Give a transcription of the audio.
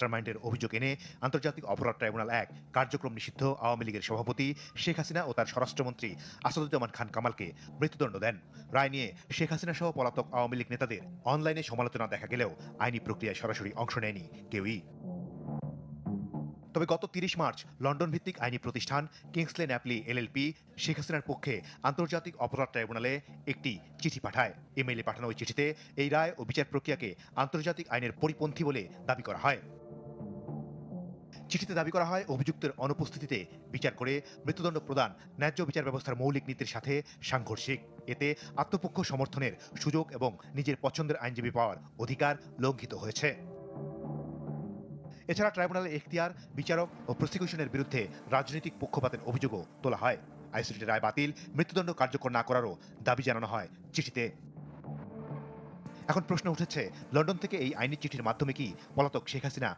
মাস্টারমাইন্ডের অভিযোগ এনে আন্তর্জাতিক অপরাধ ট্রাইব্যুনাল ১ কার্যক্রম নিষিদ্ধ আওয়ামী লীগের সভাপতি শেখ হাসিনা ও তার স্বরাষ্ট্রমন্ত্রী আসাদুজ্জামান খান কামালকে মৃত্যুদণ্ড দেন। রায় নিয়ে শেখ হাসিনা সহ পলাতক আওয়ামী লীগ নেতাদের অনলাইনে সমালোচনা দেখা গেলেও আইনি প্রক্রিয়ায় সরাসরি অংশ নেয়নি কেউই। তবে গত ৩০ মার্চ লন্ডন ভিত্তিক আইনি প্রতিষ্ঠান কিংসলে ন্যাপলি এলএলপি শেখ হাসিনার পক্ষে আন্তর্জাতিক অপরাধ ট্রাইব্যুনালে একটি চিঠি পাঠায়। ইমেইলে পাঠানো ওই চিঠিতে এই রায় ও বিচার প্রক্রিয়াকে আন্তর্জাতিক আইনের পরিপন্থী বলে দাবি করা হয়। চিঠিতে দাবি করা হয়, অভিযুক্তের অনুপস্থিতিতে বিচার করে মৃত্যুদণ্ড প্রদান ন্যায্য বিচার ব্যবস্থার মৌলিক নীতির সাথে সাংঘর্ষিক। এতে আত্মপক্ষ সমর্থনের সুযোগ এবং নিজের পছন্দের আইনজীবী পাওয়ার অধিকার লঙ্ঘিত হয়েছে। এছাড়া ট্রাইব্যুনালের এখতিয়ার, বিচারক ও প্রসিকিউশনের বিরুদ্ধে রাজনৈতিক পক্ষপাতের অভিযোগও তোলা হয়। আইসিটির রায় বাতিল, মৃত্যুদণ্ড কার্যকর না করারও দাবি জানানো হয় চিঠিতে। এখন প্রশ্ন উঠেছে, লন্ডন থেকে এই আইনি চিঠির মাধ্যমে কি পলাতক শেখ হাসিনা